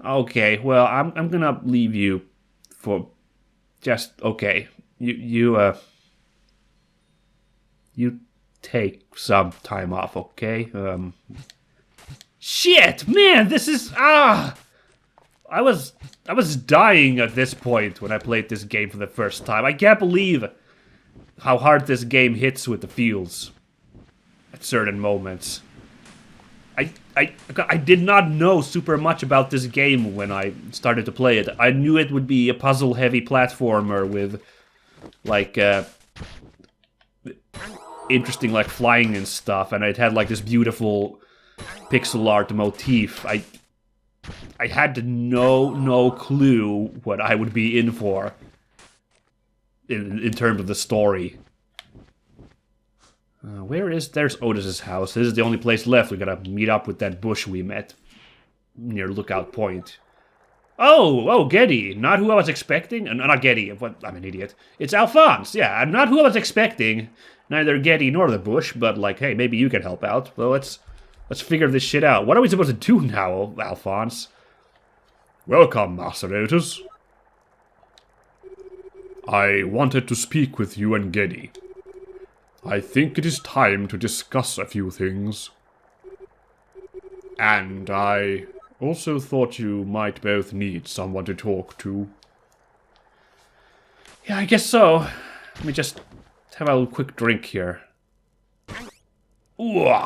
Okay, well, I'm gonna leave you for just okay. You take some time off, okay? Shit, man, this is I was I was dying at this point when I played this game for the first time. I can't believe how hard this game hits with the feels at certain moments. I did not know super much about this game when I started to play it. I knew it would be a puzzle-heavy platformer with like interesting like flying and stuff, and it had like this beautiful pixel art motif. I had no clue what I would be in for in terms of the story. There's Otus's house. This is the only place left. We gotta meet up with that bush we met near Lookout Point. Oh, Getty. Not who I was expecting. Not Getty. What? I'm an idiot. It's Alphonse. Yeah, not who I was expecting. Neither Getty nor the bush, but like, hey, maybe you can help out. Well, let's figure this shit out. What are we supposed to do now, Alphonse? Welcome, Master Otus. I wanted to speak with you and Getty. I think it is time to discuss a few things. And I also thought you might both need someone to talk to. Yeah, I guess so. Let me just have a quick drink here. Ooh.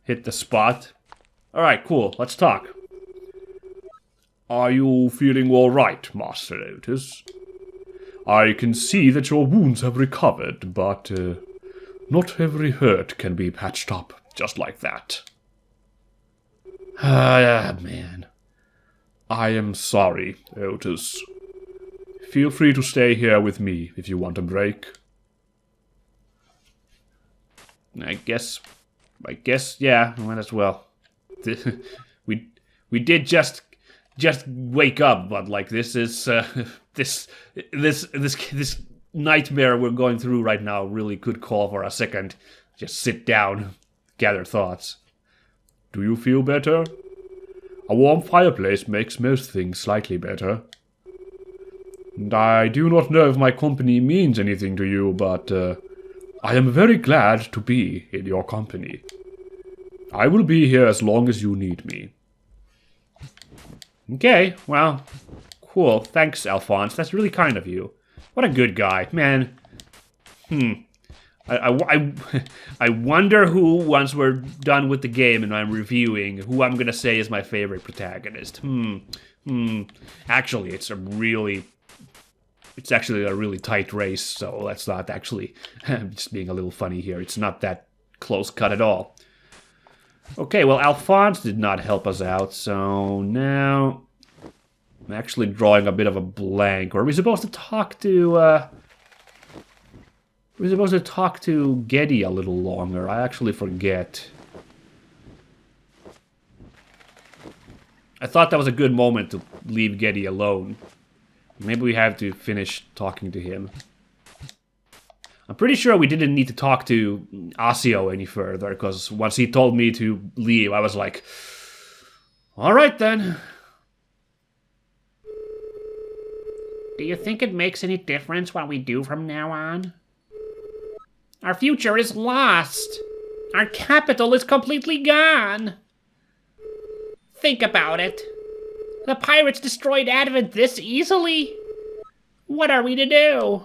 Hit the spot. Alright, cool. Let's talk. Are you feeling alright, Master Otus? I can see that your wounds have recovered, but not every hurt can be patched up just like that. Man. I am sorry, Otus. Feel free to stay here with me if you want a break. I guess, yeah, might as well. we did just wake up, but like this is this nightmare we're going through right now really could call for a second. Just sit down, gather thoughts. Do you feel better? A warm fireplace makes most things slightly better. And I do not know if my company means anything to you, but I am very glad to be in your company. I will be here as long as you need me. Okay, well, cool. Thanks, Alphonse. That's really kind of you. What a good guy, man. I wonder who, once we're done with the game and I'm reviewing, who I'm gonna say is my favorite protagonist. Actually, it's actually a really tight race, so that's not actually, I'm just being a little funny here. It's not that close cut at all. Okay, well, Alphonse did not help us out, so now I'm actually drawing a bit of a blank. Or are we supposed to talk to, we're supposed to talk to Getty a little longer. I actually forget. I thought that was a good moment to leave Getty alone. Maybe we have to finish talking to him. I'm pretty sure we didn't need to talk to Asio any further, because once he told me to leave, I was like, alright then. Do you think it makes any difference what we do from now on? Our future is lost. Our capital is completely gone. Think about it. The pirates destroyed Advent this easily. What are we to do?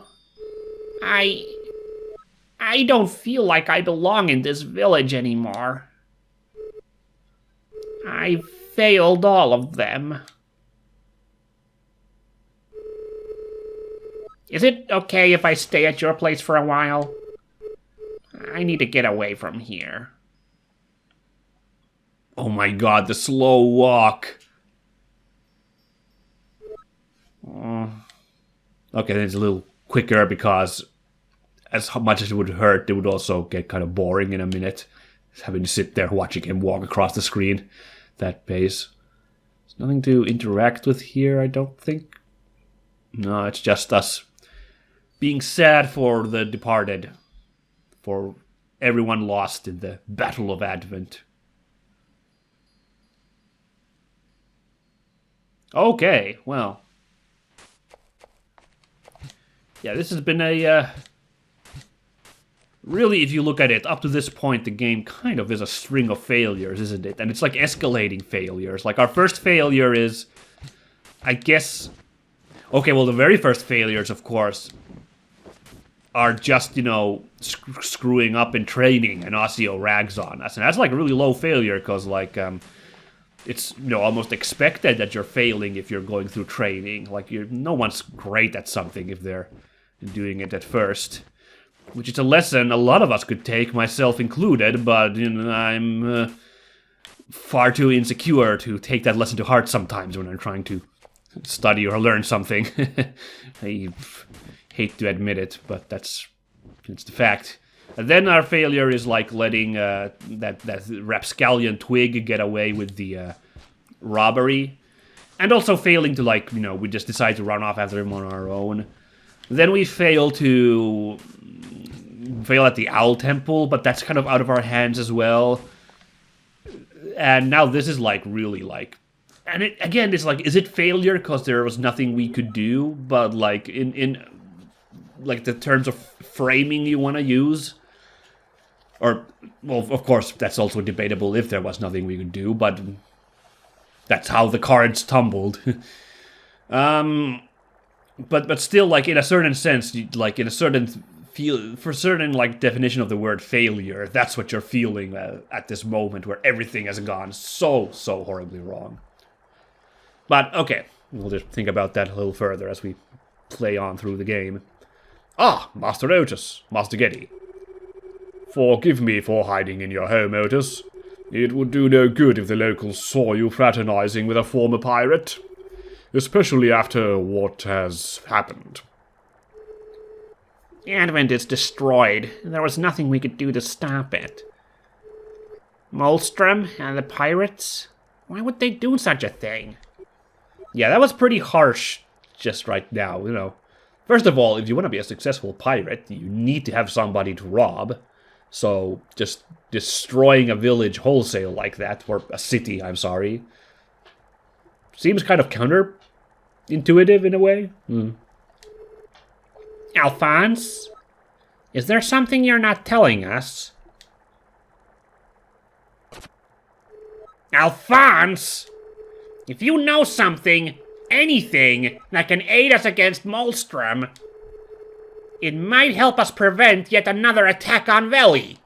I don't feel like I belong in this village anymore. I failed all of them. Is it okay if I stay at your place for a while? I need to get away from here. Oh my god, the slow walk. Okay, then it's a little quicker because as much as it would hurt, it would also get kind of boring in a minute. Having to sit there watching him walk across the screen that pace. There's nothing to interact with here, I don't think. No, it's just us being sad for the departed. For everyone lost in the Battle of Advent. Okay, well. Yeah, this has been a... really, if you look at it, up to this point, the game kind of is a string of failures, isn't it? And it's like escalating failures. Like, our first failure is... I guess... Okay, well, the very first failures, of course, are just, you know, screwing up in training, and Osseo rags on us. And that's, like, a really low failure, because, like, it's, you know, almost expected that you're failing if you're going through training. Like, no one's great at something if they're doing it at first. Which is a lesson a lot of us could take, myself included, but, you know, I'm far too insecure to take that lesson to heart sometimes when I'm trying to study or learn something. I hate to admit it, but it's the fact. And then our failure is like letting that rapscallion twig get away with the robbery, and also failing to, like, you know, we just decide to run off after him on our own. Then we fail at the Owl Temple, but that's kind of out of our hands as well. And now this is like really like, and it again, it's like, is it failure because there was nothing we could do? But like in like the terms of framing you want to use, or well, of course that's also debatable if there was nothing we could do, but that's how the cards tumbled. But still, like in a certain sense, like in a certain for certain like definition of the word failure, that's what you're feeling at this moment where everything has gone so horribly wrong. But okay, we'll just think about that a little further as we play on through the game. Ah, Master Otus, Master Geddy. Forgive me for hiding in your home, Otus. It would do no good if the locals saw you fraternizing with a former pirate, especially after what has happened. The Advent is destroyed. There was nothing we could do to stop it. Molstrom and the pirates? Why would they do such a thing? Yeah, that was pretty harsh just right now, you know. First of all, if you want to be a successful pirate, you need to have somebody to rob. So, just destroying a village wholesale like that, or a city, I'm sorry, seems kind of counterintuitive in a way. Alphonse? Is there something you're not telling us? Alphonse! If you know something, anything, that can aid us against Molstrom, it might help us prevent yet another attack on Vellie.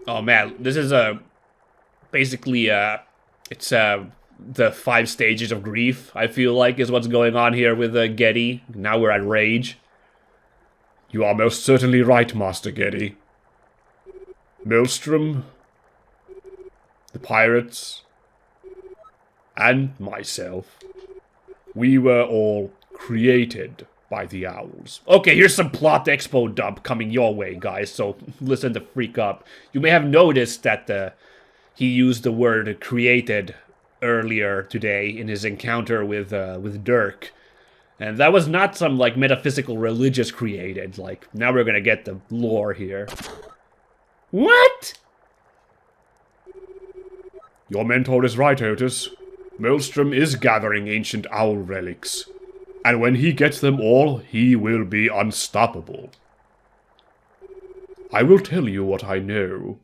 Oh man, this is basically it's the 5 stages of grief, I feel like, is what's going on here with Geddy. Now we're at rage. You are most certainly right, Master Geddy. Maelstrom, the pirates, and myself, we were all created by the owls. Okay, here's some plot expo dump coming your way, guys, so listen to freak up. You may have noticed that he used the word created earlier today in his encounter with Dirk. And that was not some, like, metaphysical religious created. Like, now we're gonna get the lore here. What? Your mentor is right, Otus. Maelstrom is gathering ancient owl relics. And when he gets them all, he will be unstoppable. I will tell you what I know.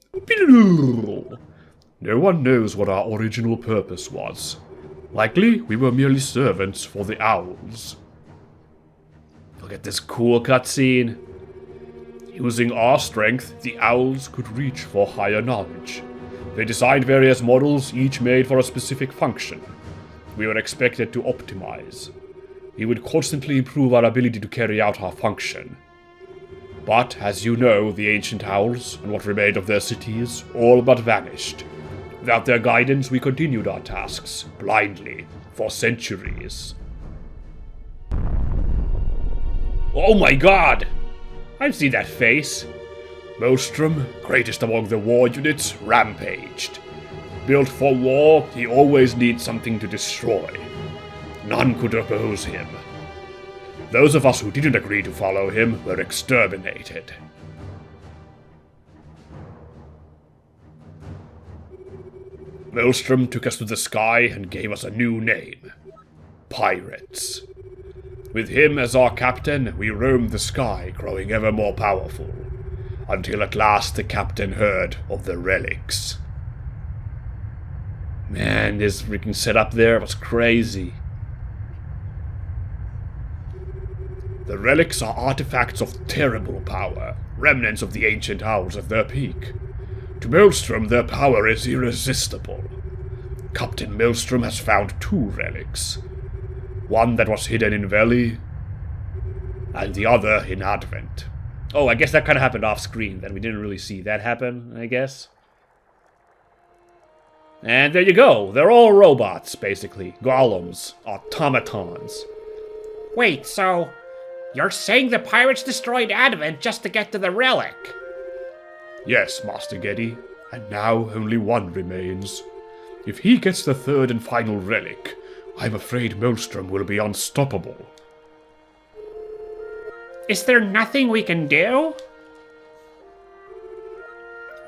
No one knows what our original purpose was. Likely, we were merely servants for the owls. Look at this cool cutscene. Using our strength, the owls could reach for higher knowledge. They designed various models, each made for a specific function. We were expected to optimize. We would constantly improve our ability to carry out our function. But, as you know, the ancient owls, and what remained of their cities, all but vanished. Without their guidance, we continued our tasks, blindly, for centuries. Oh my god! I've seen that face. Maelstrom, greatest among the war units, rampaged. Built for war, he always needs something to destroy. None could oppose him. Those of us who didn't agree to follow him were exterminated. Maelstrom took us to the sky and gave us a new name. Pirates. With him as our captain, we roamed the sky, growing ever more powerful, until at last the captain heard of the relics. Man, this freaking setup there was crazy. The relics are artifacts of terrible power, remnants of the ancient owls at their peak. To Maelstrom, their power is irresistible. Captain Maelstrom has found 2 relics. One that was hidden in Vellie, and the other in Advent. Oh, I guess that kind of happened off screen, then we didn't really see that happen, I guess. And there you go. They're all robots, basically. Golems. Automatons. Wait, so you're saying the pirates destroyed Advent just to get to the relic? Yes, Master Geddy, and now only one remains. If he gets the 3rd and final relic, I'm afraid Maelstrom will be unstoppable. Is there nothing we can do?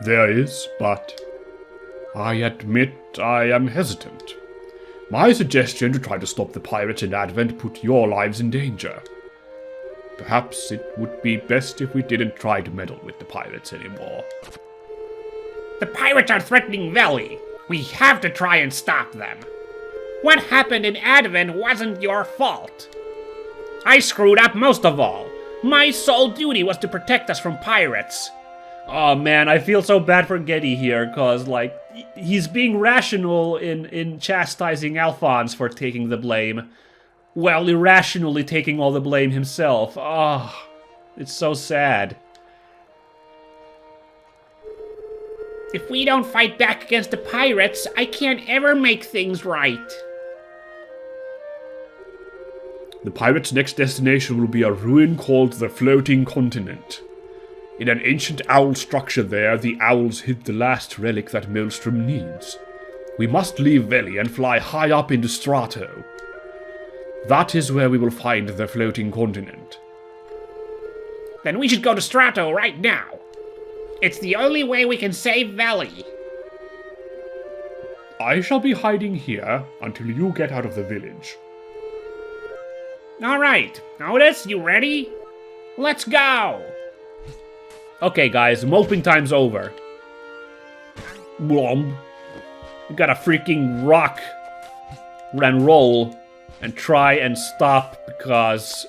There is, but I admit I am hesitant. My suggestion to try to stop the pirates in Advent put your lives in danger. Perhaps it would be best if we didn't try to meddle with the pirates anymore. The pirates are threatening Vellie. We have to try and stop them. What happened in Advent wasn't your fault. I screwed up most of all. My sole duty was to protect us from pirates. Oh man, I feel so bad for Geddy here, cause like, he's being rational in chastising Alphonse for taking the blame, while irrationally taking all the blame himself. Oh, it's so sad. If we don't fight back against the pirates, I can't ever make things right. The pirates' next destination will be a ruin called the Floating Continent. In an ancient owl structure there, the owls hid the last relic that Maelstrom needs. We must leave Vellie and fly high up into Strato. That is where we will find the Floating Continent. Then we should go to Strato right now. It's the only way we can save Vellie. I shall be hiding here until you get out of the village. Alright, Otus, you ready? Let's go! Okay guys, moping time's over. Blom. We gotta freaking rock and roll and try and stop because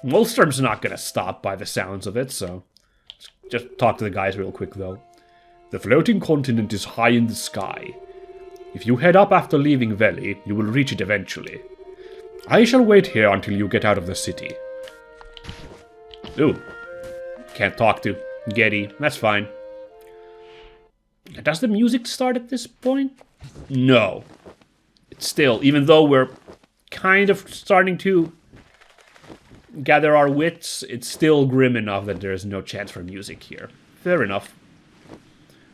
Maelstrom's not gonna stop by the sounds of it, so just talk to the guys real quick though. The Floating Continent is high in the sky. If you head up after leaving Vellie, you will reach it eventually. I shall wait here until you get out of the city. Ooh. Can't talk to Geddy. That's fine. Does the music start at this point? No. It's still, even though we're kind of starting to gather our wits, it's still grim enough that there's no chance for music here. Fair enough.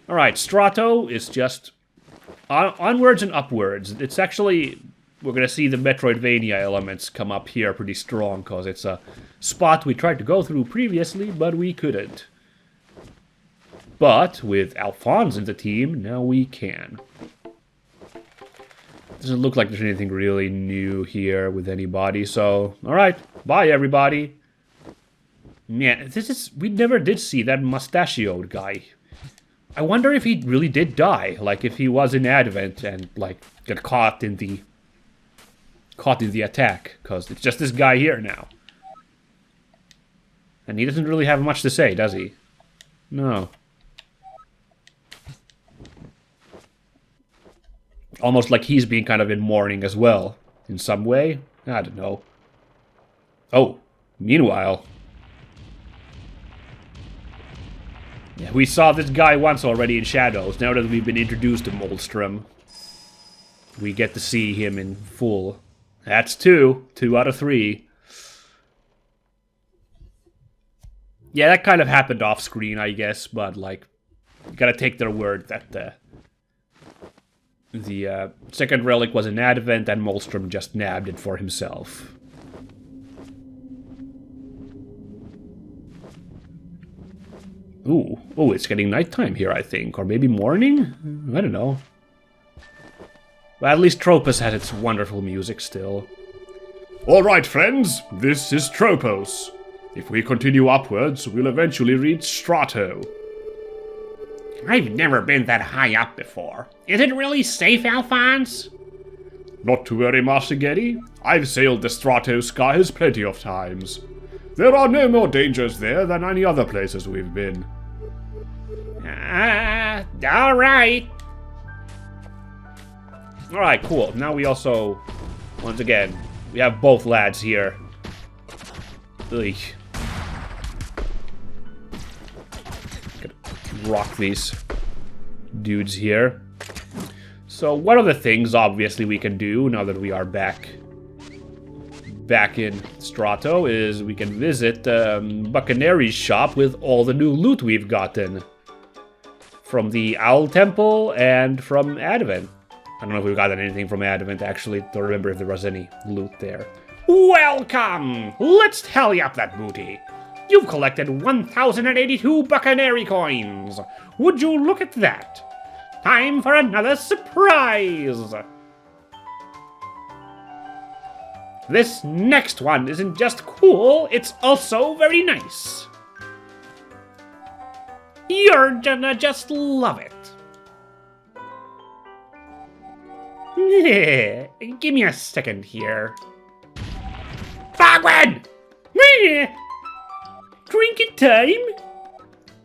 Alright, Strato is just onwards and upwards. It's actually, we're going to see the Metroidvania elements come up here pretty strong, because it's a spot we tried to go through previously, but we couldn't. But with Alphonse in the team, now we can. Doesn't look like there's anything really new here with anybody, so alright, bye everybody. Man, we never did see that mustachioed guy. I wonder if he really did die, like if he was in Advent and like got caught in the attack, because it's just this guy here now. And he doesn't really have much to say, does he? No. Almost like he's being kind of in mourning as well, in some way. I don't know. Oh, meanwhile. Yeah, we saw this guy once already in Shadows. Now that we've been introduced to Maelstrom, we get to see him in full. That's 2. 2 out of 3. Yeah, that kind of happened off screen, I guess, but like, you gotta take their word that the second relic was an Advent and Maelstrom just nabbed it for himself. Ooh, it's getting nighttime here, I think. Or maybe morning? I don't know. But at least Tropos has its wonderful music still. Alright, friends, this is Tropos. If we continue upwards, we'll eventually reach Strato. I've never been that high up before. Is it really safe, Alphonse? Not to worry, Master Getty. I've sailed the Strato skies plenty of times. There are no more dangers there than any other places we've been. Alright. Alright, cool. Now we also, once again, we have both lads here. Ugh. Gotta rock these dudes here. So one of the things, obviously, we can do now that we are back in Strato is we can visit Buccaneery's shop with all the new loot we've gotten from the Owl Temple and from Advent. I don't know if we've gotten anything from Advent, actually. Don't remember if there was any loot there. Welcome! Let's tally up that booty. You've collected 1,082 Buccaneery coins. Would you look at that? Time for another surprise! This next one isn't just cool, it's also very nice. You're gonna just love it. Give me a second here. Bogwin! Trinket time?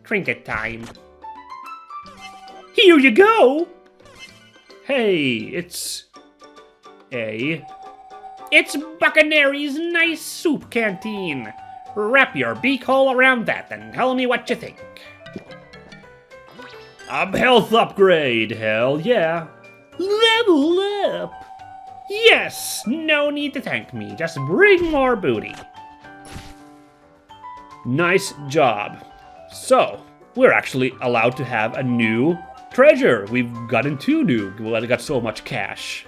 Trinket time. Here you go! Hey, it's Buccaneery's nice soup canteen. Wrap your beak hole around that and tell me what you think. a health upgrade, hell yeah. Level up! Yes, no need to thank me, just bring more booty. Nice job. So, we're actually allowed to have a new treasure. We've gotten 2 new. Well, I got so much cash.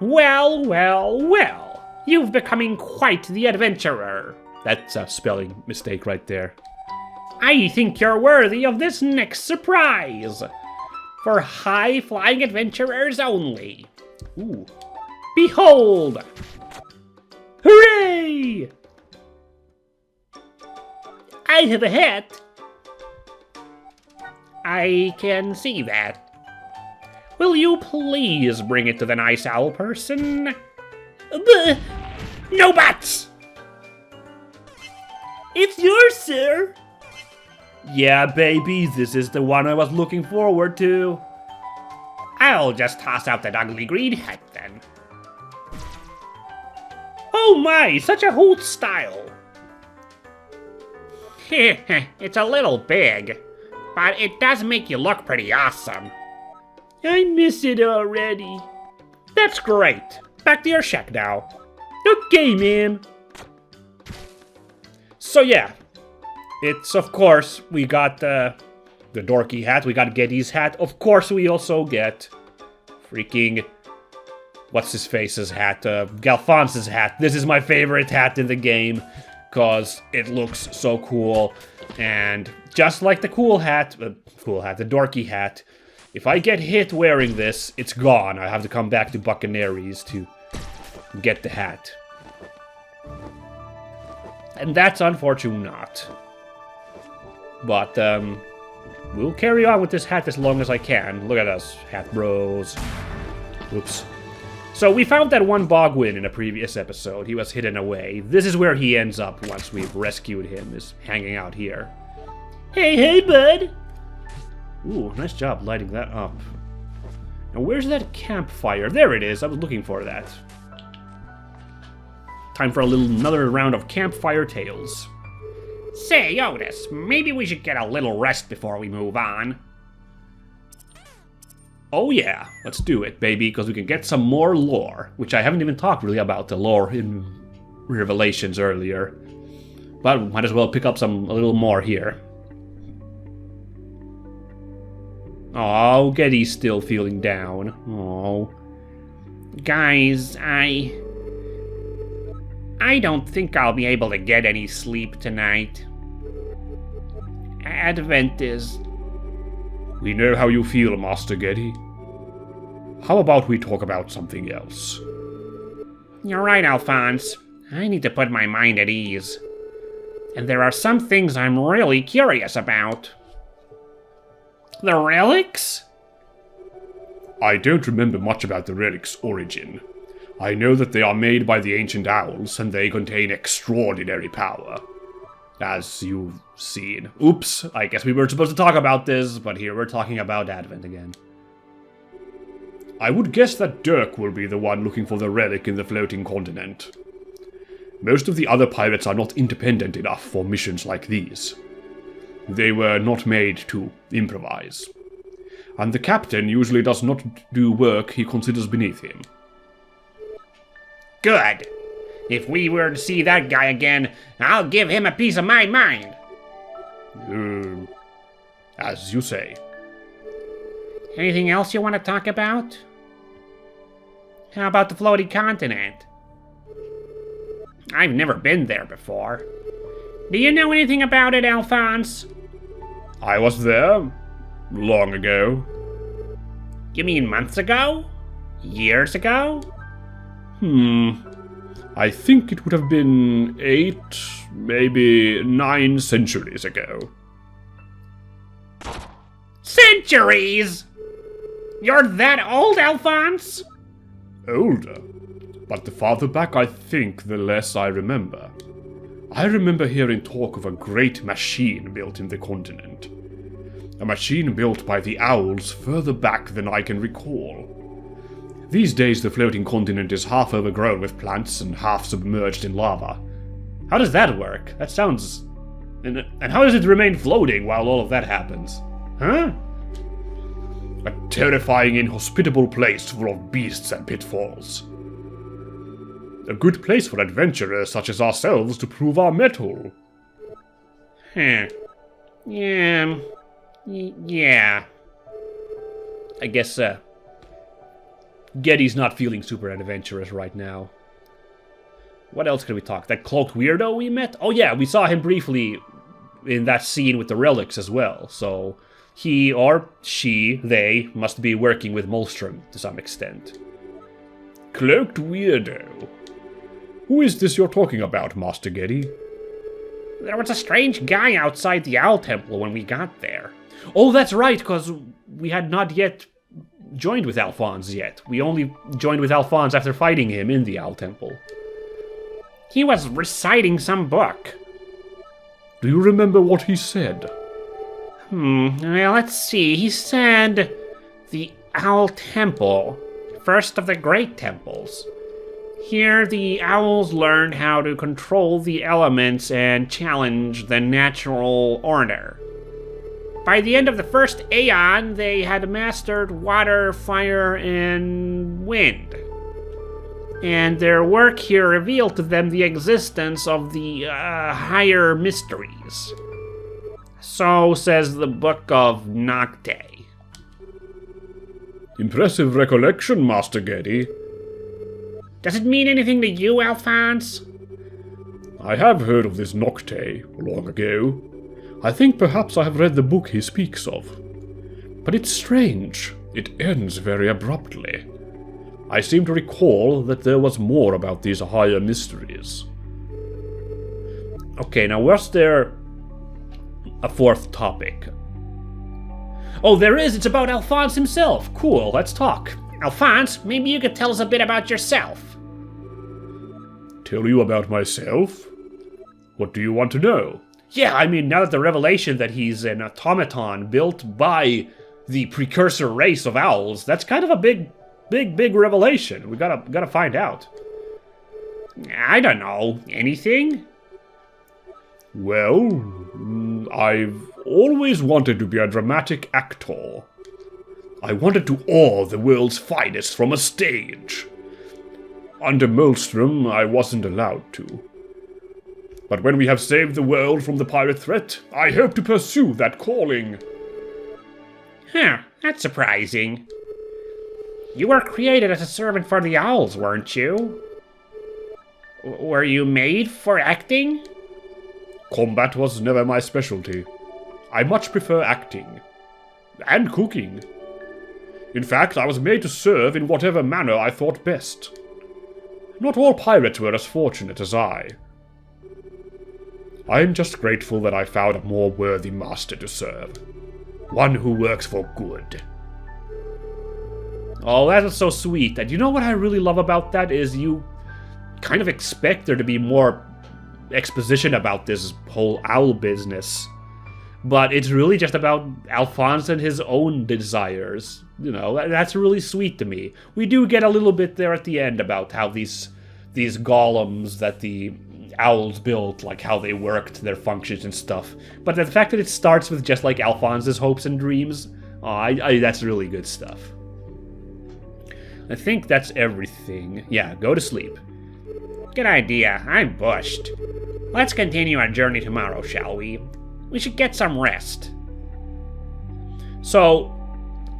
Well, well, well. You've becoming quite the adventurer. That's a spelling mistake right there. I think you're worthy of this next surprise. For high-flying adventurers only. Ooh. Behold! Hooray! I have a hat. I can see that. Will you please bring it to the nice owl person? No buts! It's yours, sir. Yeah, baby, this is the one I was looking forward to. I'll just toss out that ugly green hat then. Oh my, such a hoot style. It's a little big, but it does make you look pretty awesome. I miss it already. That's great. Back to your shack now. Okay, man. So yeah, it's of course, we got the dorky hat, we got Getty's hat. Of course, we also get freaking, what's his face's hat? Galfonce's hat. This is my favorite hat in the game, because it looks so cool. And just like the the dorky hat, if I get hit wearing this, it's gone. I have to come back to Buccaneery's to get the hat. And that's unfortunate. But, we'll carry on with this hat as long as I can. Look at us, hat bros. Oops. So we found that one Bogwin in a previous episode. He was hidden away. This is where he ends up once we've rescued him, is hanging out here. Hey, bud. Ooh, nice job lighting that up. Now where's that campfire? There it is, I was looking for that. Time for another round of campfire tales. Say, Otus, maybe we should get a little rest before we move on. Oh yeah, let's do it, baby, because we can get some more lore, which I haven't even talked really about the lore in Revelations earlier. But might as well pick up a little more here. Oh, Getty's still feeling down. Oh. Guys, I don't think I'll be able to get any sleep tonight. Advent is... We know how you feel, Master Getty. How about we talk about something else? You're right, Alphonse. I need to put my mind at ease. And there are some things I'm really curious about. The relics? I don't remember much about the relic's origin. I know that they are made by the ancient owls, and they contain extraordinary power. As you've seen. Oops, I guess we weren't supposed to talk about this, but here we're talking about Advent again. I would guess that Dirk will be the one looking for the relic in the floating continent. Most of the other pirates are not independent enough for missions like these. They were not made to improvise. And the captain usually does not do work he considers beneath him. Good. If we were to see that guy again, I'll give him a piece of my mind. As you say. Anything else you want to talk about? How about the floating continent? I've never been there before. Do you know anything about it, Alphonse? I was there long ago. You mean months ago? Years ago? I think it would have been 8, maybe 9 centuries ago. Centuries? You're that old, Alphonse? Older. But the farther back I think, the less I remember. I remember hearing talk of a great machine built in the continent. A machine built by the owls further back than I can recall. These days the floating continent is half overgrown with plants and half submerged in lava. How does that work? That sounds... And how does it remain floating while all of that happens? Huh? A terrifying, inhospitable place full of beasts and pitfalls. A good place for adventurers such as ourselves to prove our mettle. Yeah. Yeah. I guess, Getty's not feeling super adventurous right now. What else can we talk? That cloaked weirdo we met? Oh yeah, we saw him briefly in that scene with the relics as well, so... He or she, they, must be working with Molstrom to some extent. Cloaked weirdo. Who is this you're talking about, Master Getty? There was a strange guy outside the Owl Temple when we got there. Oh, that's right, because we had not yet joined with Alphonse yet. We only joined with Alphonse after fighting him in the Owl Temple. He was reciting some book. Do you remember what he said? Well, let's see. He said, the Owl Temple, first of the great temples. Here, the owls learned how to control the elements and challenge the natural order. By the end of the first Aeon, they had mastered water, fire, and wind. And their work here revealed to them the existence of the higher mysteries. So says the Book of Nocte. Impressive recollection, Master Getty. Does it mean anything to you, Alphonse? I have heard of this Nocte long ago. I think perhaps I have read the book he speaks of. But it's strange. It ends very abruptly. I seem to recall that there was more about these higher mysteries. Okay, now was there a fourth topic? Oh, there is! It's about Alphonse himself! Cool, let's talk. Alphonse, maybe you could tell us a bit about yourself. Tell you about myself? What do you want to know? Yeah, I mean, now that the revelation that he's an automaton built by the precursor race of owls, that's kind of a big revelation. We gotta find out. I don't know. Anything? Well, I've always wanted to be a dramatic actor. I wanted to awe the world's finest from a stage. Under Molstrom, I wasn't allowed to. But when we have saved the world from the pirate threat, I hope to pursue that calling. Huh, that's surprising. You were created as a servant for the owls, weren't you? Were you made for acting? Combat was never my specialty. I much prefer acting. And cooking. In fact, I was made to serve in whatever manner I thought best. Not all pirates were as fortunate as I. I'm just grateful that I found a more worthy master to serve. One who works for good. Oh, that is so sweet. And you know what I really love about that is you kind of expect there to be more exposition about this whole owl business. But it's really just about Alphonse and his own desires. You know, that's really sweet to me. We do get a little bit there at the end about how these golems that the owls built, like how they worked, their functions and stuff. But the fact that it starts with just like Alphonse's hopes and dreams, that's really good stuff. I think that's everything. Yeah, go to sleep. Good idea. I'm bushed. Let's continue our journey tomorrow, shall we? We should get some rest. So,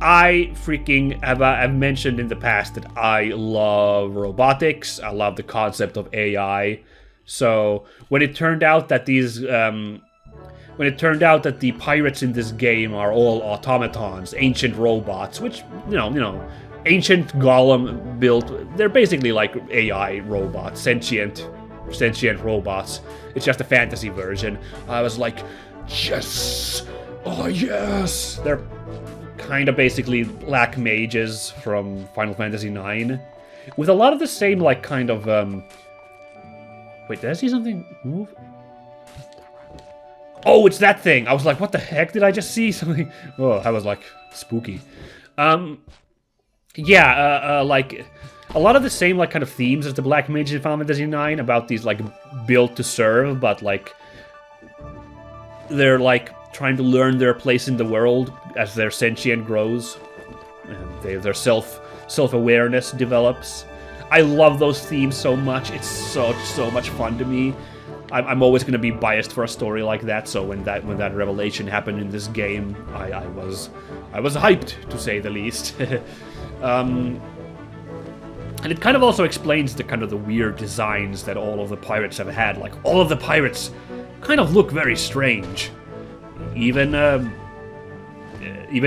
I freaking have mentioned in the past that I love robotics. I love the concept of AI. So, when it turned out that the pirates in this game are all automatons, ancient robots, which, you know, ancient golem built, they're basically like AI robots, sentient robots. It's just a fantasy version. I was like, yes! Oh, yes! They're kind of basically black mages from Final Fantasy IX, with a lot of the same, like, kind of, Wait, did I see something move? Oh, it's that thing! I was like, what the heck? Did I just see something? Oh, I was like, spooky. Yeah, like, a lot of the same, like, kind of themes as the Black Mage in Final Fantasy IX, about these, like, built to serve, but, like, they're, like, trying to learn their place in the world as their sentience grows, and their self-awareness develops. I love those themes so much. It's so much fun to me. I'm always going to be biased for a story like that, so when that revelation happened in this game, I was hyped, to say the least. And it kind of also explains the kind of the weird designs that all of the pirates have had. Like, all of the pirates kind of look very strange. Even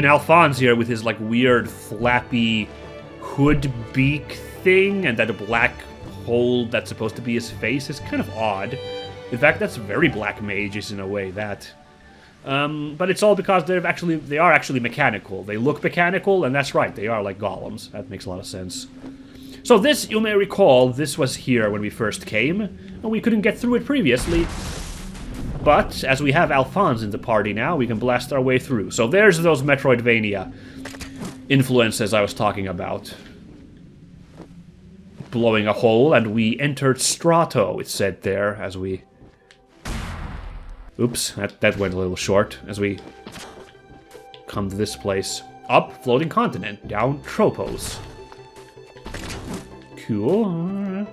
Alphonse here with his, like, weird flappy hood beak thing, and that black hole that's supposed to be his face is kind of odd. In fact, that's very Black Mages in a way, that. But it's all because they are actually mechanical. They look mechanical, and that's right, they are like golems. That makes a lot of sense. So this, you may recall, this was here when we first came, and we couldn't get through it previously. But, as we have Alphonse in the party now, we can blast our way through. So there's those Metroidvania influences I was talking about. Blowing a hole, and we entered Strato, it said there, as we... Oops, that went a little short, as we come to this place. Up, Floating Continent. Down, Tropos. Cool.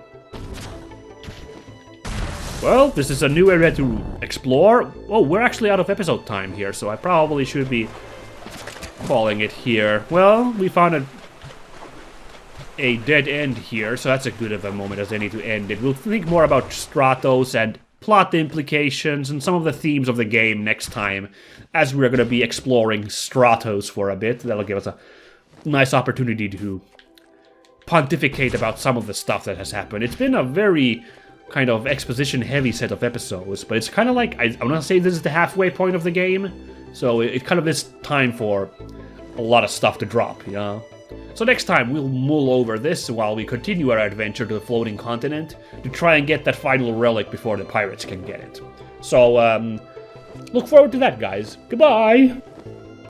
Well, this is a new area to explore. Oh, we're actually out of episode time here, so I probably should be calling it here. Well, we found a dead end here, so that's as good of a moment as any to end it. We'll think more about Stratos and plot implications and some of the themes of the game next time, as we're going to be exploring Stratos for a bit. That'll give us a nice opportunity to pontificate about some of the stuff that has happened. It's been a very kind of exposition-heavy set of episodes, but it's kind of like, I want to say this is the halfway point of the game, so it kind of is time for a lot of stuff to drop, you know? So next time, we'll mull over this while we continue our adventure to the Floating Continent to try and get that final relic before the pirates can get it. So, look forward to that, guys. Goodbye!